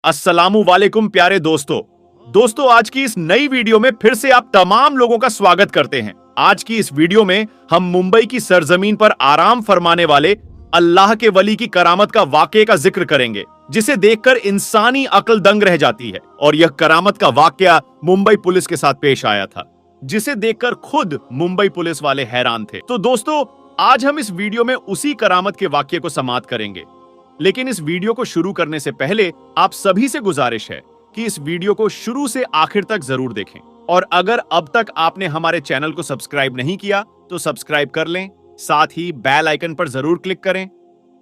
अस्सलामु वालेकुम प्यारे दोस्तों आज की इस नई वीडियो में फिर से आप तमाम लोगों का स्वागत करते हैं। आज की इस वीडियो में हम मुंबई की सरजमीन पर आराम फरमाने वाले अल्लाह के वली की करामत का वाकये का जिक्र करेंगे, जिसे देखकर इंसानी अक्ल दंग रह जाती है। और यह करामत का वाकया मुंबई पुलिस के साथ पेश आया था, जिसे देखकर खुद मुंबई पुलिस वाले हैरान थे। तो दोस्तों, आज हम इस वीडियो में उसी करामत के वाकये को समाप्त करेंगे। लेकिन इस वीडियो को शुरू करने से पहले आप सभी से गुजारिश है कि इस वीडियो को शुरू से आखिर तक जरूर देखें। और अगर अब तक आपने हमारे चैनल को सब्सक्राइब नहीं किया तो सब्सक्राइब कर लें, साथ ही बेल आइकन पर जरूर क्लिक करें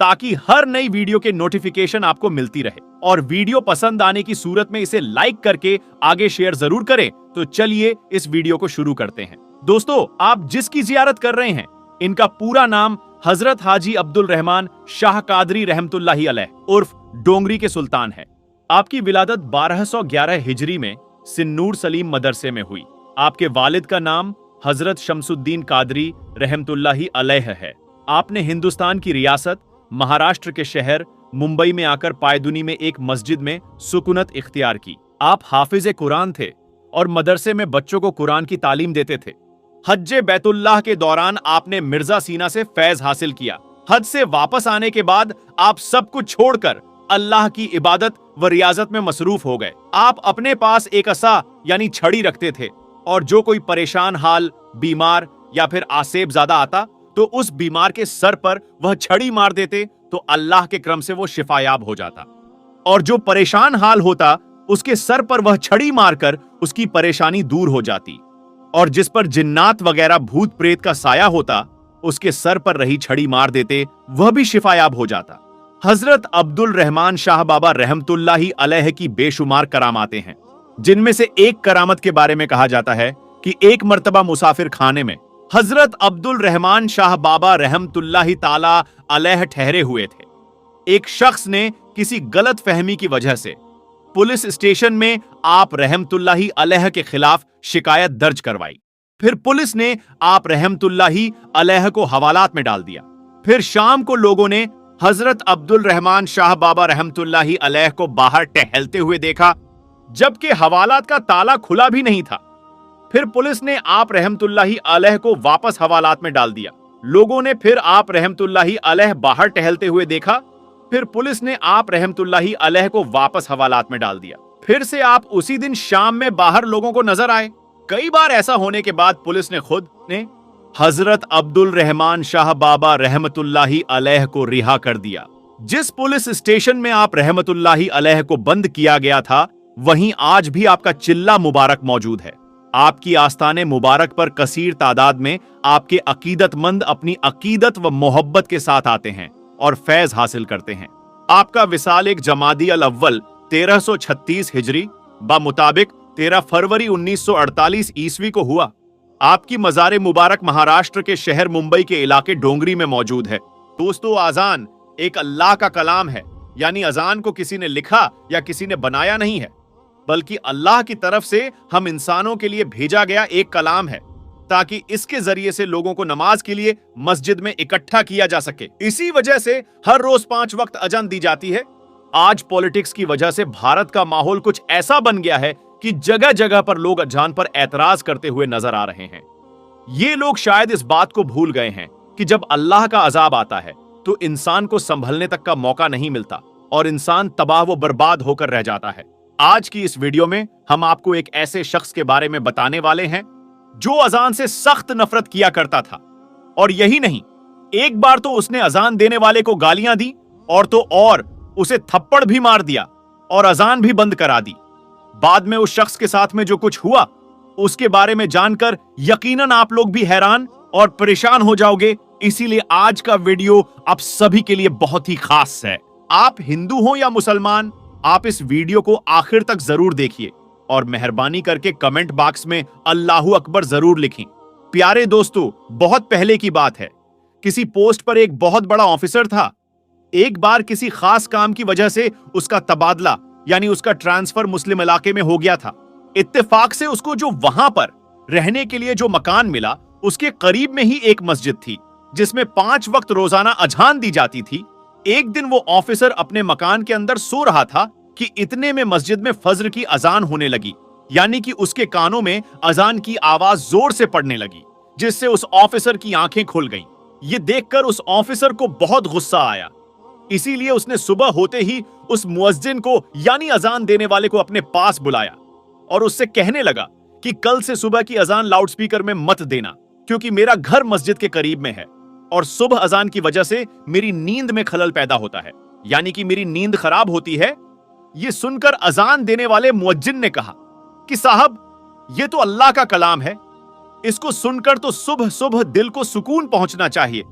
ताकि हर नई वीडियो के नोटिफिकेशन आपको मिलती रहे। और वीडियो पसंद आने की सूरत में इसे लाइक करके आगे शेयर जरूर करें। तो चलिए इस वीडियो को शुरू करते हैं। दोस्तों, आप जिसकी जियारत कर रहे हैं, इनका पूरा नाम हजरत हाजी अब्दुल रहमान शाह कादरी रहमतुल्लाही अलैह उर्फ डोंगरी के सुल्तान है। आपकी विलादत 1211 हिजरी में सिन्नूर सलीम मदरसे में हुई। आपके वालिद का नाम हजरत शमसुद्दीन कादरी रहमतुल्लाही अलैह है। आपने हिंदुस्तान की रियासत महाराष्ट्र के शहर मुंबई में आकर पायदुनी में एक मस्जिद में सुकूनत इख्तियार की। आप हाफिज कुरान थे और मदरसे में बच्चों को कुरान की तालीम देते थे। हज्जे बैतुल्लाह के दौरान आपने मिर्जा सीना से फैज हासिल किया। हज से वापस आने के बाद आप सब कुछ छोड़कर अल्लाह की इबादत व रियाजत में मसरूफ हो गए। आप अपने पास एक असा यानी छड़ी रखते थे और जो कोई परेशान हाल, बीमार या फिर आसेब ज्यादा आता तो उस बीमार के सर पर वह छड़ी मार देते तो अल्लाह के करम से वो शिफायाब हो जाता। और जो परेशान हाल होता उसके सर पर वह छड़ी मारकर उसकी परेशानी दूर हो जाती। और जिस पर जिन्नात वगैरह भूत प्रेत का साया होता उसके सर पर रही छड़ी मार देते, वह भी शिफायाब हो जाता। हजरत अब्दुल रहमान शाह बाबा रहमतुल्लाही अलैह की बेशुमार करामातें हैं, जिनमें से एक करामत के बारे में कहा जाता है कि एक मर्तबा मुसाफिर खाने में हजरत अब्दुल रहमान शाह बाबा रहमतुल्लाही ताला अलैह ठहरे हुए थे। एक शख्स ने किसी गलत फहमी की वजह से पुलिस स्टेशन में आप रहमतुल्लाही अलैह के खिलाफ शिकायत दर्ज करवाई। फिर पुलिस ने आप रहमतुल्लाही अलैह को हवालात में डाल दिया। फिर शाम को लोगों ने हजरत अब्दुल रहमान शाह बाबा रहमतुल्लाही अलैह को बाहर टहलते हुए देखा, जबकि हवालात का ताला खुला भी नहीं था। फिर पुलिस ने आप रहमतुल्लाही अलैह को वापस हवालात में डाल दिया। लोगों ने फिर आप रहमतुल्लाही अलैह बाहर टहलते हुए देखा। फिर पुलिस ने आप रहमतुल्लाही अलैह को वापस हवालात में डाल दिया। फिर से आप उसी दिन शाम में बाहर लोगों को नजर आए। कई बार ऐसा होने के बाद पुलिस ने खुद ने हजरत अब्दुल रहमान शाह बाबा रहमतुल्लाही अलैह को रिहा कर दिया। जिस पुलिस स्टेशन में आप रहमतुल्लाही अलैह को बंद किया गया था, वहीं आज भी आपका चिल्ला मुबारक मौजूद है। आपकी आस्ताने मुबारक पर कसीर तादाद में आपके अकीदतमंद अपनी अकीदत व मोहब्बत के साथ आते हैं और फैज हासिल करते हैं। आपका विसाल एक जमादी अल अव्वल 1336 हिजरी मुताबिक 13 फरवरी 1948 ईस्वी को हुआ। आपकी मज़ार मुबारक महाराष्ट्र के शहर मुंबई के इलाके डोंगरी में मौजूद है। दोस्तों, अजान एक अल्लाह का कलाम है, यानी अजान को किसी ने लिखा या किसी ने बनाया नहीं है, बल्कि अल्लाह की तरफ से हम इंसानों के लिए भेजा गया एक कलाम है, ताकि इसके जरिए से लोगों को नमाज के लिए मस्जिद में इकट्ठा किया जा सके। इसी वजह से हर रोज 5 वक्त अजान दी जाती है। आज पॉलिटिक्स की वजह से भारत का माहौल कुछ ऐसा बन गया है कि जगह जगह पर लोग अजान पर एतराज करते हुए नजर आ रहे हैं। ये लोग शायद इस बात को भूल गए हैं कि जब अल्लाह का अजाब आता है तो इंसान को संभलने तक का मौका नहीं मिलता और इंसान तबाह व बर्बाद होकर रह जाता है। आज की इस वीडियो में हम आपको एक ऐसे शख्स के बारे में बताने वाले हैं जो अजान से सख्त नफरत किया करता था। और यही नहीं, एक बार तो उसने अजान देने वाले को गालियां दी और तो और उसे थप्पड़ भी मार दिया और अजान भी बंद करा दी। बाद में उस शख्स के साथ में जो कुछ हुआ उसके बारे में जानकर यकीनन आप लोग भी हैरान और परेशान हो जाओगे। इसीलिए आज का वीडियो आप सभी के लिए बहुत ही खास है। आप हिंदू हो या मुसलमान, आप इस वीडियो को आखिर तक जरूर देखिए और मेहरबानी करके कमेंट बॉक्स में अल्लाहू अकबर जरूर लिखें। प्यारे दोस्तों, बहुत पहले की बात है, किसी पोस्ट पर एक बहुत बड़ा ऑफिसर था। एक बार किसी खास काम की वजह से उसका तबादला यानी उसका ट्रांसफर मुस्लिम इलाके में हो गया था। इत्तेफाक से उसको जो वहां पर रहने के लिए जो मकान मिला, उसके करीब में ही एक मस्जिद थी जिसमें 5 वक्त रोजाना अजान दी जाती थी। एक दिन वो ऑफिसर अपने मकान के अंदर सो रहा था कि इतने में मस्जिद में फज्र की अजान होने लगी, यानी कि उसके कानों में अजान की आवाज जोर से पड़ने लगी, जिससे उस ऑफिसर की आंखें खुल गईं। ये देखकर उस ऑफिसर को बहुत गुस्सा आया, इसीलिए उसने सुबह होते ही उस मुअज्जिन को यानी अजान देने वाले को अपने पास बुलाया और उससे कहने लगा कि कल से सुबह की अजान लाउडस्पीकर में मत देना, क्योंकि मेरा घर मस्जिद के करीब में है और सुबह अजान की वजह से मेरी नींद में खलल पैदा होता है, यानी कि मेरी नींद खराब होती है। यह सुनकर अजान देने वाले मुअज्जिन ने कहा कि साहब, यह तो अल्लाह का कलाम है, इसको सुनकर तो सुबह सुबह दिल को सुकून पहुंचना चाहिए,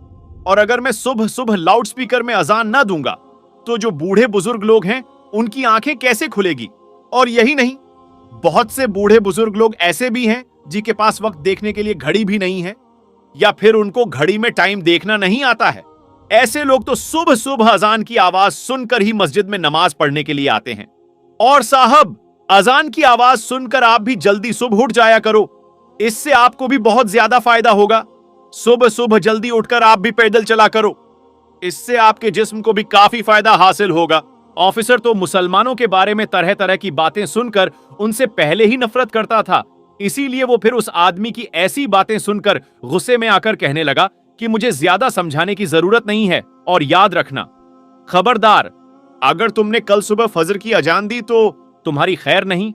और अगर मैं सुबह सुबह लाउडस्पीकर में अजान ना दूंगा तो जो बूढ़े बुजुर्ग लोग हैं उनकी आंखें कैसे खुलेगी। और यही नहीं, बहुत से बूढ़े बुजुर्ग लोग ऐसे भी हैं जिनके पास वक्त देखने के लिए घड़ी भी नहीं है, या फिर उनको घड़ी में टाइम देखना नहीं आता है। ऐसे लोग तो सुबह सुबह अजान की आवाज सुनकर ही मस्जिद में नमाज पढ़ने के लिए आते हैं। और साहब, अजान की आवाज सुनकर आप भी जल्दी सुबह उठ जाया करो, इससे आपको भी बहुत ज्यादा फायदा होगा। सुबह सुबह जल्दी उठकर आप भी पैदल चला करो, इससे आपके जिस्म को भी काफी फायदा हासिल होगा। ऑफिसर तो मुसलमानों के बारे में तरह तरह की बातें सुनकर उनसे पहले ही नफरत करता था, इसीलिए वो फिर उस आदमी की ऐसी बातें सुनकर गुस्से में आकर कहने लगा कि मुझे ज्यादा समझाने की जरूरत नहीं है, और याद रखना, खबरदार, अगर तुमने कल सुबह फजर की अजान दी तो तुम्हारी खैर नहीं।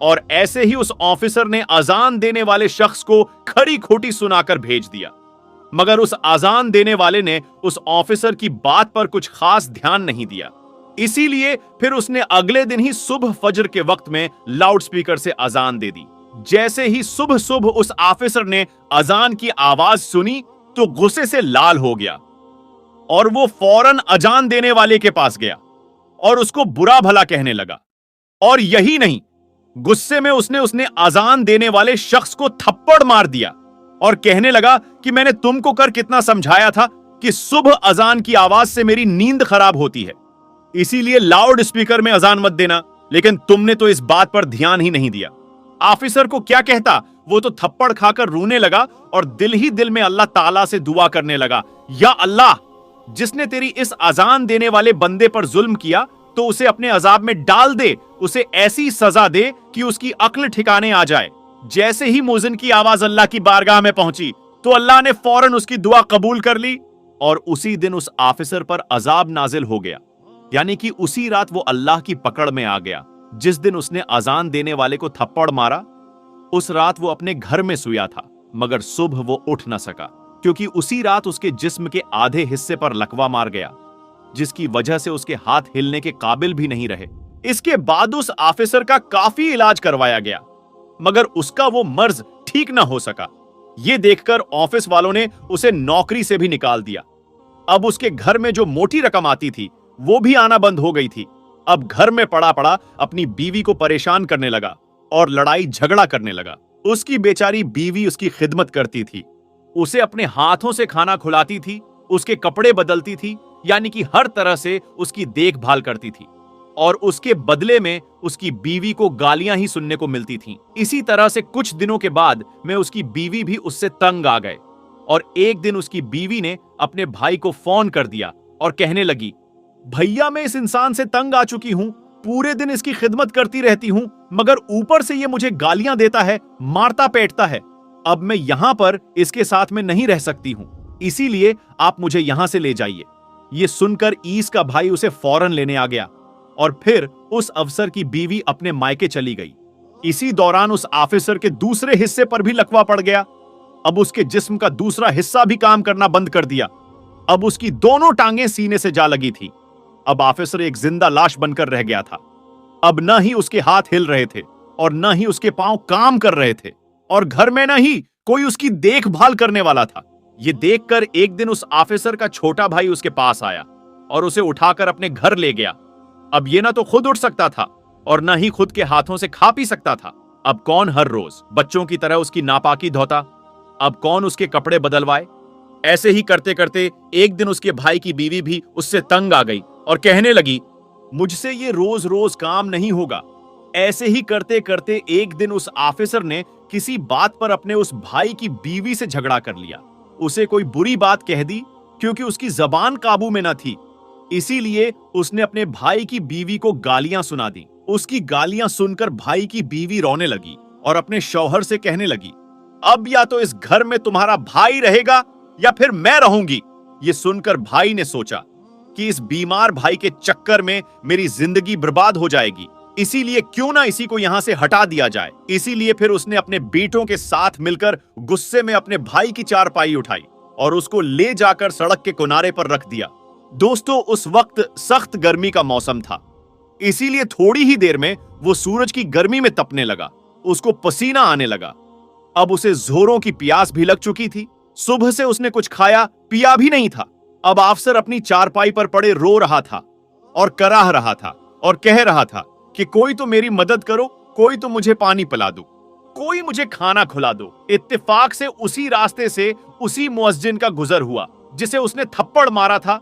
और ऐसे ही उस ऑफिसर ने अजान देने वाले शख्स को खरी खोटी सुनाकर भेज दिया। मगर उस अजान देने वाले ने उस ऑफिसर की बात पर कुछ खास ध्यान नहीं दिया, इसीलिए फिर उसने अगले दिन ही सुबह फजर के वक्त में लाउडस्पीकर से अजान दे दी। जैसे ही सुबह सुबह उस ऑफिसर ने अजान की आवाज सुनी तो गुस्से से लाल हो गया और वो फौरन अजान देने वाले के पास गया और उसको बुरा भला कहने लगा। और यही नहीं, गुस्से में उसने अजान देने वाले शख्स को थप्पड़ मार दिया और कहने लगा कि मैंने तुमको कर कितना समझाया था कि सुबह अजान की आवाज से मेरी नींद खराब होती है, इसीलिए लाउड स्पीकर में अजान मत देना, लेकिन तुमने तो इस बात पर ध्यान ही नहीं दिया। ऑफिसर को क्या कहता, वो तो थप्पड़ खाकर रोने लगा और दिल ही दिल में अल्लाह ताला से दुआ करने लगा, या अल्लाह, जिसने तेरी इस अजान देने वाले बंदे पर जुल्म किया तो उसे अपने अजाब में डाल दे, उसे ऐसी सजा दे कि उसकी अक्ल ठिकाने आ जाए। जैसे ही मुअज्जिन की आवाज अल्लाह की बारगाह में पहुंची तो अल्लाह ने फौरन उसकी दुआ कबूल कर ली और उसी दिन उस ऑफिसर पर अजाब नाजिल हो गया, यानी कि उसी रात वो अल्लाह की पकड़ में आ गया। जिस दिन उसने अजान देने वाले को थप्पड़ मारा, उस रात वो अपने घर में सोया था, मगर सुबह वो उठ न सका, क्योंकि उसी रात उसके जिस्म के आधे हिस्से पर लकवा मार गया, जिसकी वजह से उसके हाथ हिलने के काबिल भी नहीं रहे। इसके बाद उस ऑफिसर का काफी इलाज करवाया गया, मगर उसका वो मर्ज ठीक ना हो सका। ये देखकर ऑफिस वालों ने उसे नौकरी से भी निकाल दिया। अब उसके घर में जो मोटी रकम आती थी वो भी आना बंद हो गई थी। अब घर में पड़ा पड़ा अपनी बीवी को परेशान करने लगा और लड़ाई झगड़ा करने लगा। उसकी बेचारी बीवी उसकी खिदमत करती थी, उसे अपने हाथों से खाना खुलाती थी, उसके कपड़े बदलती थी, यानी कि हर तरह से उसकी देखभाल करती थी, और उसके बदले में उसकी बीवी को गालियां ही सुनने को मिलती थीं। इसी तरह से कुछ दिनों के बाद में उसकी बीवी भी उससे तंग आ गए और एक दिन उसकी बीवी ने अपने भाई को फोन कर दिया और कहने लगी, भैया, मैं इस इंसान से तंग आ चुकी हूं, पूरे दिन इसकी खिदमत करती रहती हूं, मगर ऊपर से ये मुझे गालियां देता है, मारता पीटता है। अब मैं यहां पर इसके साथ में नहीं रह सकती हूं, इसीलिए आप मुझे यहां से ले जाइए। ये सुनकर ईस का भाई उसे फौरन लेने आ गया और फिर उस अफसर की बीवी अपने मायके चली गई। इसी दौरान उस ऑफिसर के दूसरे हिस्से पर भी लकवा पड़ गया। अब उसके जिस्म का दूसरा हिस्सा भी काम करना बंद कर दिया। अब उसकी दोनों टांगें सीने से जा लगी थी। अब ऑफिसर एक जिंदा लाश बनकर रह गया था। अब न ही उसके हाथ हिल रहे थे और न ही उसके पांव काम कर रहे थे, और घर में न ही कोई उसकी देखभाल करने वाला था। ये देखकर एक दिन उस ऑफिसर का छोटा भाई उसके पास आया और उसे उठाकर अपने घर ले गया। अब ये ना तो खुद उठ सकता था और न ही खुद के हाथों से खा पी सकता था। अब कौन हर रोज बच्चों की तरह उसकी नापाकी धोता, अब कौन उसके कपड़े बदलवाए। ऐसे ही करते करते एक दिन उसके भाई की बीवी भी उससे तंग आ गई और कहने लगी, मुझसे ये रोज रोज काम नहीं होगा। ऐसे ही करते करते एक दिन उस ऑफिसर ने किसी बात पर अपने उस भाई की बीवी से झगड़ा कर लिया। उसे कोई बुरी बात कह दी क्योंकि उसकी जबान काबू में न थी। इसीलिए उसने अपने भाई की बीवी को गालियां सुना दी। उसकी गालियां सुनकर भाई की बीवी रोने लगी और अपने शौहर से कहने लगी, अब या तो इस घर में तुम्हारा भाई रहेगा या फिर मैं रहूंगी। ये सुनकर भाई ने सोचा कि इस बीमार भाई के चक्कर में मेरी जिंदगी बर्बाद हो जाएगी, इसीलिए क्यों ना इसी को यहां से हटा दिया जाए। इसीलिए फिर उसने अपने बेटों के साथ मिलकर गुस्से में अपने भाई की चारपाई उठाई और उसको ले जाकर सड़क के किनारे पर रख दिया। दोस्तों, उस वक्त सख्त गर्मी का मौसम था, इसीलिए थोड़ी ही देर में वो सूरज की गर्मी में तपने लगा। उसको पसीना आने लगा। अब उसे जोरों की प्यास भी लग चुकी थी। सुबह से उसने कुछ खाया पिया भी नहीं था। अब अफसर अपनी चारपाई पर पड़े रो रहा था और कराह रहा था और कह रहा था कि कोई तो मेरी मदद करो, कोई तो मुझे पानी पिला दो, कोई मुझे खाना खिला दो। इत्तेफाक से उसी रास्ते से उसी मुअज्जिन का गुजर हुआ जिसे उसने थप्पड़ मारा था।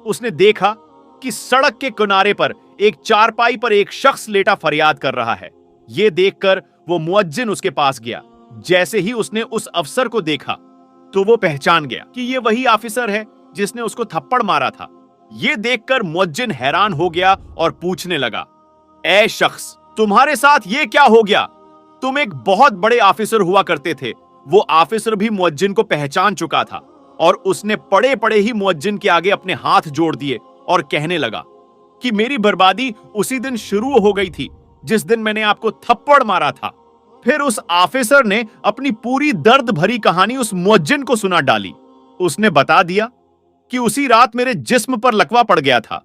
उसने देखा कि सड़क के किनारे पर एक चारपाई पर एक शख्स लेटा फरियाद कर रहा है। यह देखकर वो मुअज्जिन उसके पास गया। जैसे ही उसने उस अफसर को देखा तो वो पहचान गया कि ये वही ऑफिसर है जिसने उसको थप्पड़ मारा था। ये देखकर मुअज्जिन हैरान हो गया और पूछने लगा, ऐ शख्स, तुम्हारे साथ ये क्या हो गया? तुम एक बहुत बड़े ऑफिसर हुआ करते थे। वो ऑफिसर भी मुअज्जिन को पहचान चुका था और उसने पड़े पड़े ही मुअज्जिन के आगे अपने हाथ जोड़ दिए और कहने लगा कि मेरी बर्बादी उसी दिन शुरू हो गई थी जिस दिन मैंने आपको थप्पड़ मारा था। फिर उस ऑफिसर ने अपनी पूरी दर्द भरी कहानी उस मुअज्जिन को सुना डाली। उसने बता दिया कि उसी रात मेरे जिस्म पर लकवा पड़ गया था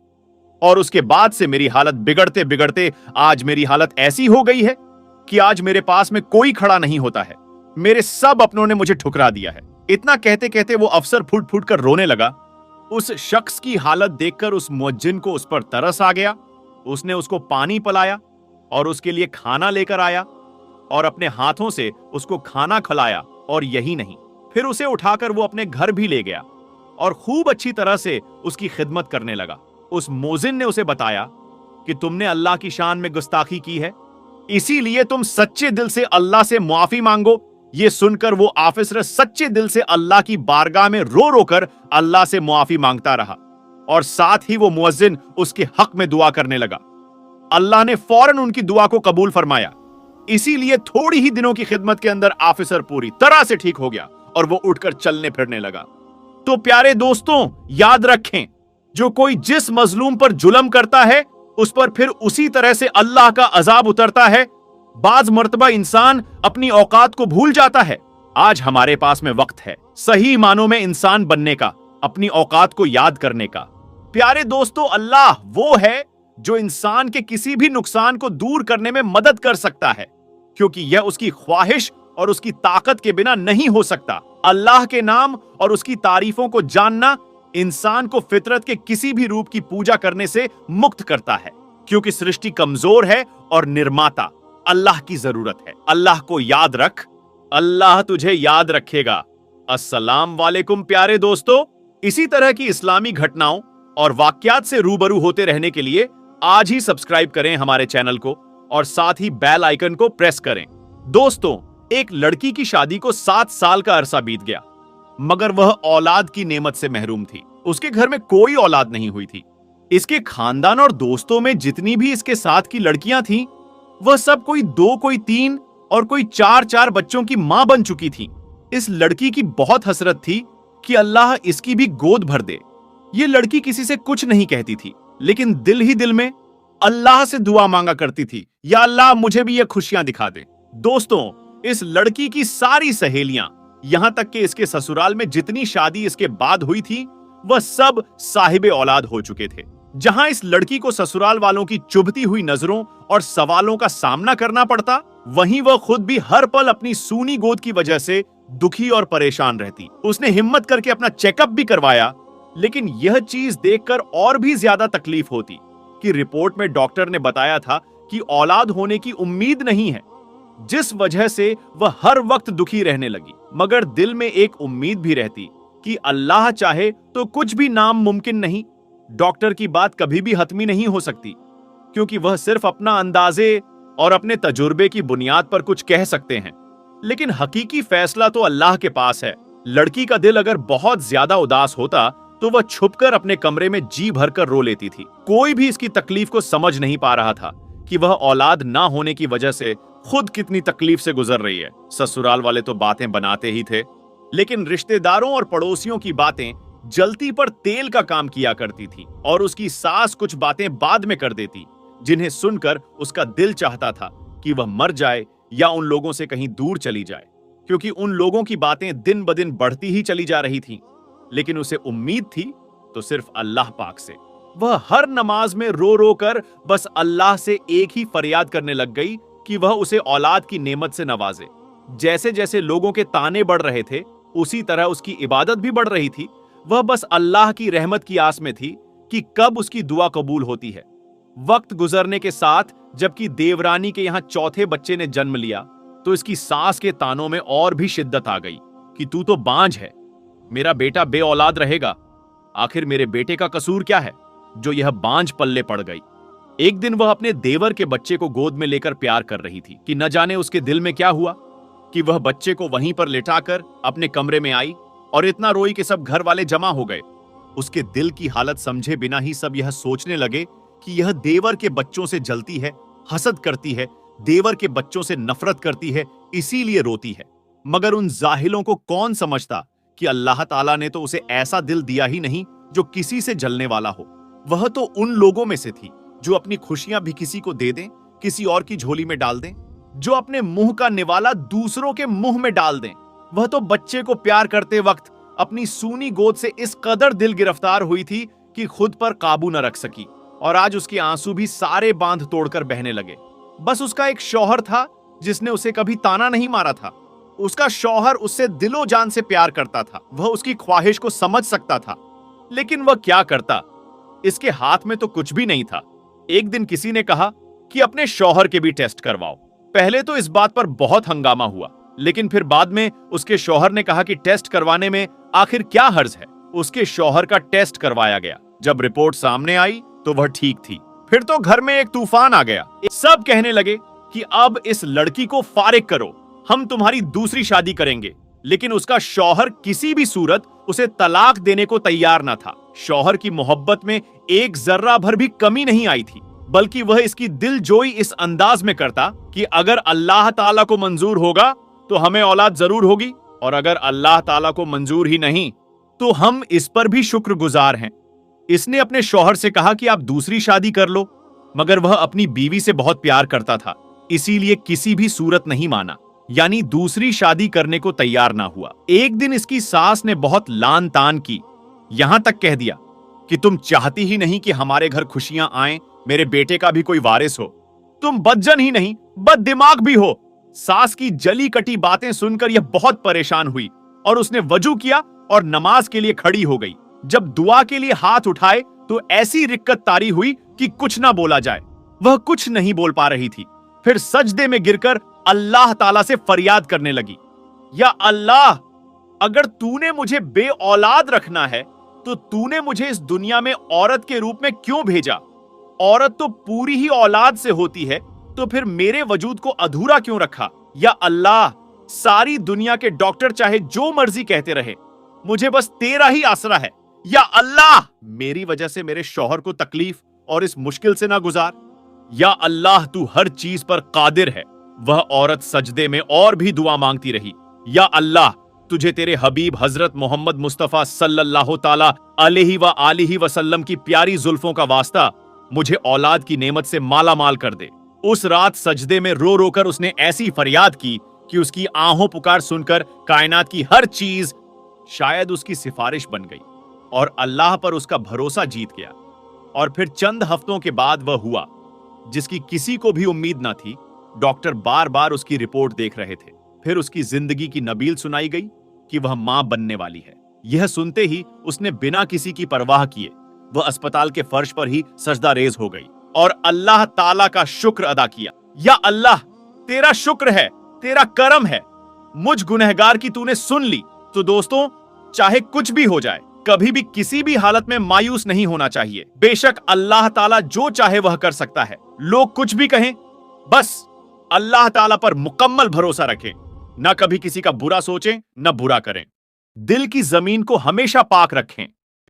और उसके बाद से मेरी हालत बिगड़ते बिगड़ते आज मेरी हालत ऐसी हो गई है कि आज मेरे पास में कोई खड़ा नहीं होता है। मेरे सब अपनों ने मुझे ठुकरा दिया है। इतना कहते कहते वो अफसर फूट फूट कर रोने लगा। उस शख्स की हालत देखकर उस मुअज्जिन को उस पर तरस आ गया। उसने उसको पानी पिलाया और उसके लिए खाना लेकर आया और अपने हाथों से उसको खाना खिलाया। और यही नहीं, फिर उसे उठाकर वो अपने घर भी ले गया और खूब अच्छी तरह से उसकी खिदमत करने लगा। उस मोजिन ने उसे बताया कि तुमने अल्लाह की शान में गुस्ताखी की है, इसीलिए तुम सच्चे दिल से अल्लाह से मुआफी मांगो। ये सुनकर वो ऑफिसर सच्चे दिल से अल्लाह की बारगाह में रो रो कर अल्लाह से मुआफी मांगता रहा और साथ ही वो मुअज्जिन उसके हक में दुआ करने लगा। अल्लाह ने फौरन उनकी दुआ को कबूल फरमाया। इसीलिए थोड़ी ही दिनों की खिदमत के अंदर ऑफिसर पूरी तरह से ठीक हो गया और वो उठकर चलने फिरने लगा। तो प्यारे दोस्तों, याद रखें, जो कोई जिस मजलूम पर जुल्म करता है उस पर फिर उसी तरह से अल्लाह का अजाब उतरता है। बाज मर्तबा इंसान अपनी औकात को भूल जाता है। आज हमारे पास में वक्त है सही मानों में इंसान बनने का, अपनी औकात को याद करने का। प्यारे दोस्तों, अल्लाह वो है जो इंसान के किसी भी नुकसान को दूर करने में मदद कर सकता है, क्योंकि यह उसकी ख्वाहिश और उसकी ताकत के बिना नहीं हो सकता। अल्लाह के नाम और उसकी तारीफों को जानना इंसान को फितरत के किसी भी रूप की पूजा करने से मुक्त करता है, क्योंकि सृष्टि कमजोर है और निर्माता अल्लाह की जरूरत है। अल्लाह को याद रख, अल्लाह तुझे याद रखेगा। अस्सलाम वालेकुम प्यारे दोस्तों। इसी तरह की इस्लामी घटनाओं और वाकयात से रूबरू होते रहने के लिए आज ही सब्सक्राइब करें हमारे चैनल को और साथ ही बेल आइकन को प्रेस करें। दोस्तों, एक लड़की की शादी को 7 साल का अरसा बीत गया, मगर वह औलाद की नेमत से महरूम थी। उसके घर में कोई औलाद नहीं हुई थी। इसके खानदान और दोस्तों में जितनी भी इसके साथ की लड़कियां थीं, वह सब कोई 2, कोई 3 और कोई 4 बच्चों की मां बन चुकी थी। इस लड़की की बहुत हसरत थी कि अल्लाह इसकी भी गोद भर दे। ये लड़की किसी से कुछ नहीं कहती थी, लेकिन दिल ही दिल में अल्लाह से दुआ मांगा करती थी, या अल्लाह मुझे भी ये खुशियां दिखा दे। दोस्तों, इस लड़की की सारी सहेलियां, यहां तक कि इसके ससुराल में जितनी शादी इसके बाद हुई थी, वह सब साहिबे औलाद हो चुके थे। जहां इस लड़की को ससुराल वालों की चुभती हुई नजरों और सवालों का सामना करना पड़ता, वहीं वह खुद भी हर पल अपनी सूनी गोद की वजह से दुखी और परेशान रहती। उसने हिम्मत करके अपना चेकअप भी करवाया, लेकिन यह चीज देखकर और भी ज्यादा तकलीफ होती कि रिपोर्ट में डॉक्टर ने बताया था कि औलाद होने की उम्मीद नहीं है, जिस वजह से वह हर वक्त दुखी रहने लगी। मगर दिल में एक उम्मीद भी रहती कि अल्लाह चाहे तो कुछ भी नामुमकिन नहीं। डॉक्टर की बात कभी भी हतमी नहीं हो सकती, क्योंकि वह सिर्फ अपना अंदाजे और अपने तजुर्बे की बुनियाद पर कुछ कह सकते हैं, लेकिन हकीकी फैसला तो अल्लाह के पास है। लड़की का दिल अगर बहुत ज्यादा उदास होता तो वह छुपकर अपने कमरे में जी भरकर रो लेती थी। कोई भी इसकी तकलीफ को समझ नहीं पा रहा था कि वह औलाद ना होने की वजह से खुद कितनी तकलीफ से गुजर रही है। ससुराल वाले तो बातें बनाते ही थे, लेकिन रिश्तेदारों और पड़ोसियों की बातें जलती पर तेल का काम किया करती थी और उसकी सास कुछ बातें बाद में कर देती, जिन्हें सुनकर उसका दिल चाहता था कि वह मर जाए या उन लोगों से कहीं दूर चली जाए, क्योंकि उन लोगों की बातें दिन ब दिन बढ़ती ही चली जा रही थीं। लेकिन उसे उम्मीद थी तो सिर्फ अल्लाह पाक से। वह हर नमाज में रो रो कर बस अल्लाह से एक ही फरियाद करने लग गई कि वह उसे औलाद की नेमत से नवाजे। जैसे जैसे लोगों के ताने बढ़ रहे थे, उसी तरह उसकी इबादत भी बढ़ रही थी। वह बस अल्लाह की रहमत की आस में थी कि कब उसकी दुआ कबूल होती है। वक्त गुजरने के साथ जबकि देवरानी के यहाँ चौथे बच्चे ने जन्म लिया, तो इसकी सास के तानों में और भी शिद्दत आ गई कि तू तो बांझ है, मेरा बेटा बे औलाद रहेगा। आखिर मेरे बेटे का कसूर क्या है जो यह बांझ पल्ले पड़ गई। एक दिन वह अपने देवर के बच्चे को गोद में लेकर प्यार कर रही थी कि न जाने उसके दिल में क्या हुआ कि वह बच्चे को वहीं पर लिटाकर अपने कमरे में आई और इतना रोई कि सब घर वाले जमा हो गए। उसके दिल की हालत समझे बिना ही सब यह सोचने लगे कि यह देवर के बच्चों से जलती है, हसद करती है, देवर के बच्चों से नफरत करती है, इसीलिए रोती है। मगर उन जाहिलों को कौन समझता कि अल्लाह ताला ने तो उसे ऐसा दिल दिया ही नहीं जो किसी से जलने वाला हो। वह तो उन लोगों में से थी जो अपनी खुशियां भी किसी को दे दें, किसी और की झोली में डाल दें, जो अपने मुंह का निवाला दूसरों के मुंह में डाल दें। वह तो बच्चे को प्यार करते वक्त अपनी सूनी गोद से इस कदर दिल गिरफ्तार हुई थी कि खुद पर काबू न रख सकी, और आज उसके आंसू भी सारे बांध तोड़कर बहने लगे। बस उसका एक शौहर था जिसने उसे कभी ताना नहीं मारा था। उसका शौहर उससे दिलो जान से प्यार करता था, वह उसकी ख्वाहिश को समझ सकता था, लेकिन वह क्या करता, इसके हाथ में तो कुछ भी नहीं था। एक दिन किसी ने कहा कि अपने शौहर के भी टेस्ट करवाओ। पहले तो इस बात पर बहुत हंगामा हुआ, लेकिन फिर बाद में उसके शौहर ने कहा कि टेस्ट करवाने में आखिर क्या हर्ज है। उसके शौहर का टेस्ट करवाया गया। जब रिपोर्ट सामने आई तो वह ठीक थी। फिर तो घर में एक तूफान आ गया। सब कहने लगे कि अब इस लड़की को फारिग करो, हम तुम्हारी दूसरी शादी करेंगे। लेकिन उसका शौहर किसी भी सूरत उसे तलाक देने को तैयार न था। शौहर की मोहब्बत में एक जर्रा भर भी कमी नहीं आई थी, बल्कि वह इसकी दिलजोई इस अंदाज में करता कि अगर अल्लाह ताला को मंजूर होगा तो हमें औलाद जरूर होगी, और अगर अल्लाह ताला को मंजूर ही नहीं तो हम इस पर भी शुक्रगुजार हैं। इसने अपने शौहर से कहा कि आप दूसरी शादी कर लो, मगर वह अपनी बीवी से बहुत प्यार करता था, इसीलिए किसी भी सूरत नहीं माना, यानी दूसरी शादी करने को तैयार ना हुआ। एक दिन इसकी सास ने बहुत लान तान की, यहां तक कह दिया कि तुम चाहती ही नहीं कि हमारे घर खुशियां आएं, मेरे बेटे का भी कोई वारिस हो। तुम बदजन ही नहीं, बद दिमाग भी हो। सास की जली कटी बातें सुनकर यह बहुत परेशान हुई और उसने वजू किया और नमाज के लिए खड़ी हो गई। जब दुआ के लिए हाथ उठाए तो ऐसी रिक्कत तारी हुई कि कुछ ना बोला जाए। वह कुछ नहीं बोल पा रही थी। फिर सजदे में गिरकर अल्लाह ताला से फरियाद करने लगी, या अल्लाह, अगर तूने मुझे बे औलाद रखना है तो तूने मुझे इस दुनिया में औरत के रूप में क्यों भेजा? औरत तो पूरी ही औलाद से होती है, तो फिर मेरे वजूद को अधूरा क्यों रखा? या अल्लाह, सारी दुनिया के डॉक्टर चाहे जो मर्जी कहते रहे, मुझे बस तेरा ही आसरा है। या अल्लाह, मेरी वजह से मेरे शौहर को तकलीफ और इस मुश्किल से ना गुजार। या अल्लाह, तू हर चीज पर कादिर है। वह औरत सजदे में और भी दुआ मांगती रही। या अल्लाह, तुझे तेरे हबीब हजरत मोहम्मद मुस्तफा सल्लल्लाहु ताला अलैहि व आलिहि वसल्लम की प्यारी जुल्फों का वास्ता, मुझे औलाद की नेमत से माला माल कर दे। उस रात सजदे में रो रो कर उसने ऐसी फरियाद की कि उसकी आहों पुकार सुनकर कायनात की हर चीज शायद उसकी सिफारिश बन गई और अल्लाह पर उसका भरोसा जीत गया। और फिर चंद हफ्तों के बाद वह हुआ जिसकी किसी को भी उम्मीद न थी। डॉक्टर बार बार उसकी रिपोर्ट देख रहे थे। फिर उसकी जिंदगी की नबील सुनाई गई कि वह मां बनने वाली है। यह सुनते ही उसने बिना किसी की परवाह किए वह अस्पताल के फर्श पर ही सजदा रेज हो गई और अल्लाह ताला का शुक्र अदा किया। या अल्लाह, तेरा शुक्र है, तेरा करम है, मुझ गुनहगार की तूने सुन ली। तो दोस्तों, चाहे कुछ भी हो जाए, कभी भी किसी भी हालत में मायूस नहीं होना चाहिए। बेशक अल्लाह ताला जो चाहे वह कर सकता है। लोग कुछ भी कहें, बस अल्लाह ताला पर मुकम्मल भरोसा रखें। न कभी किसी का बुरा सोचें, न बुरा करें। दिल की जमीन को हमेशा पाक रखें।